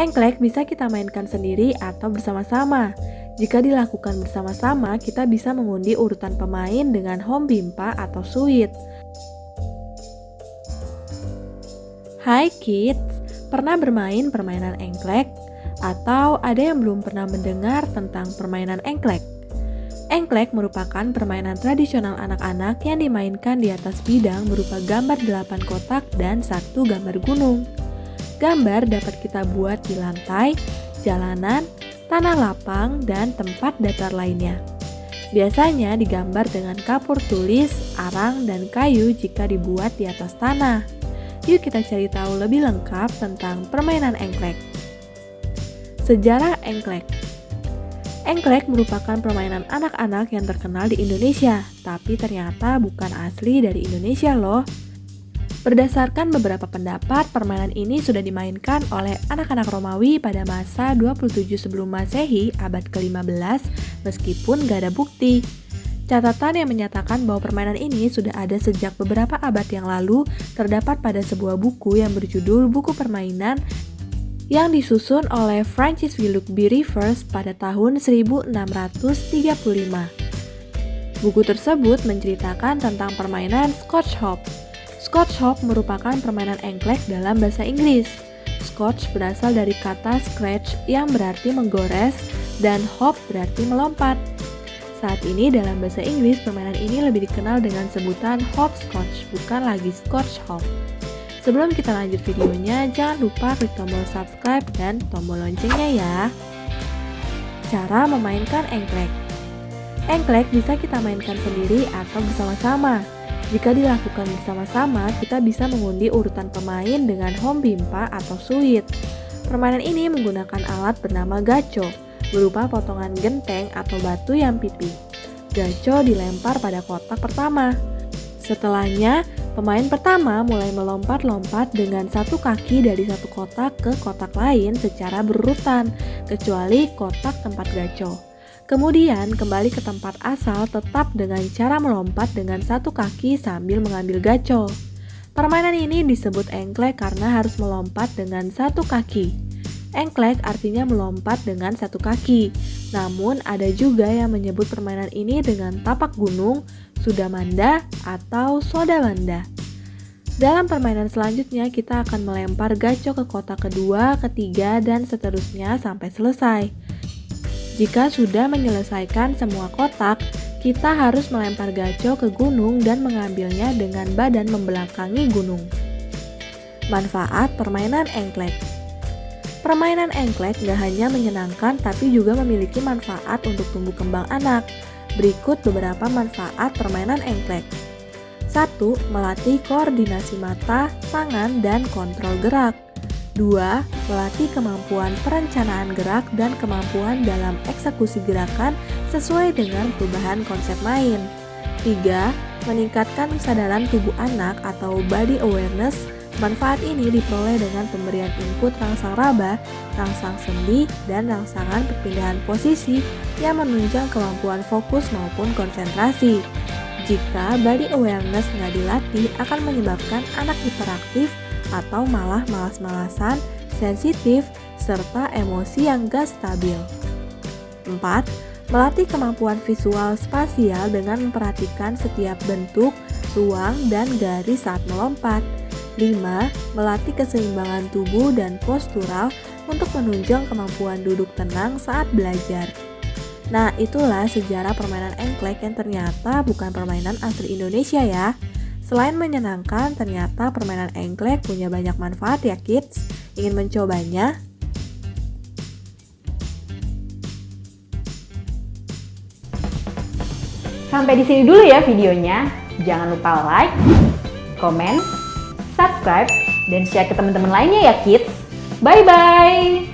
Engklek bisa kita mainkan sendiri atau bersama-sama. Jika dilakukan bersama-sama, kita bisa mengundi urutan pemain dengan home bimpa atau suite. Hai kids, pernah bermain permainan engklek? Atau ada yang belum pernah mendengar tentang permainan engklek? Engklek merupakan permainan tradisional anak-anak yang dimainkan di atas bidang berupa gambar 8 kotak dan 1 gambar gunung. Gambar dapat kita buat di lantai, jalanan, tanah lapang, dan tempat datar lainnya. Biasanya digambar dengan kapur tulis, arang, dan kayu jika dibuat di atas tanah. Yuk kita cari tahu lebih lengkap tentang permainan engklek. Sejarah engklek. Engklek merupakan permainan anak-anak yang terkenal di Indonesia, tapi ternyata bukan asli dari Indonesia loh. Berdasarkan beberapa pendapat, permainan ini sudah dimainkan oleh anak-anak Romawi pada masa 27 sebelum Masehi abad ke-15 meskipun gak ada bukti. Catatan yang menyatakan bahwa permainan ini sudah ada sejak beberapa abad yang lalu terdapat pada sebuah buku yang berjudul Buku Permainan yang disusun oleh Francis Willoughby Rivers pada tahun 1635. Buku tersebut menceritakan tentang permainan Scotch Hop. Scotch Hop merupakan permainan engklek dalam bahasa Inggris. Scotch berasal dari kata scratch yang berarti menggores dan hop berarti melompat. Saat ini dalam bahasa Inggris permainan ini lebih dikenal dengan sebutan hopscotch, bukan lagi Scotch Hop. Sebelum kita lanjut videonya, jangan lupa klik tombol subscribe dan tombol loncengnya ya. Cara memainkan engklek. Engklek bisa kita mainkan sendiri atau bersama-sama. Jika dilakukan bersama-sama, kita bisa mengundi urutan pemain dengan home bimpa atau suite. Permainan ini menggunakan alat bernama gaco, berupa potongan genteng atau batu yang pipih. Gaco dilempar pada kotak pertama. Setelahnya, pemain pertama mulai melompat-lompat dengan satu kaki dari satu kotak ke kotak lain secara berurutan, kecuali kotak tempat gaco. Kemudian kembali ke tempat asal tetap dengan cara melompat dengan satu kaki sambil mengambil gaco. Permainan ini disebut engklek karena harus melompat dengan satu kaki. Engklek artinya melompat dengan satu kaki. Namun ada juga yang menyebut permainan ini dengan tapak gunung, sudamanda, atau sodamanda. Dalam permainan selanjutnya kita akan melempar gaco ke kotak kedua, ketiga, dan seterusnya sampai selesai. Jika sudah menyelesaikan semua kotak, kita harus melempar gaco ke gunung dan mengambilnya dengan badan membelakangi gunung. Manfaat permainan engklek. Permainan engklek gak hanya menyenangkan tapi juga memiliki manfaat untuk tumbuh kembang anak. Berikut beberapa manfaat permainan engklek. 1. Melatih koordinasi mata, tangan, dan kontrol gerak. 2. Melatih kemampuan perencanaan gerak dan kemampuan dalam eksekusi gerakan sesuai dengan perubahan konsep main. 3. Meningkatkan kesadaran tubuh anak atau body awareness. Manfaat ini diperoleh dengan pemberian input rangsang raba, rangsang sendi, dan rangsangan perpindahan posisi yang menunjang kemampuan fokus maupun konsentrasi. Jika body awareness nggak dilatih akan menyebabkan anak hiperaktif atau malah malas-malasan, sensitif, serta emosi yang gak stabil. 4. Melatih kemampuan visual spasial dengan memperhatikan setiap bentuk, ruang, dan garis saat melompat. 5. Melatih keseimbangan tubuh dan postural untuk menunjang kemampuan duduk tenang saat belajar. Nah, itulah sejarah permainan engklek yang ternyata bukan permainan asli Indonesia ya. Selain menyenangkan, ternyata permainan engklek punya banyak manfaat ya kids. Ingin mencobanya? Sampai di sini dulu ya videonya. Jangan lupa like, comment, subscribe, dan share ke teman-teman lainnya ya kids. Bye-bye!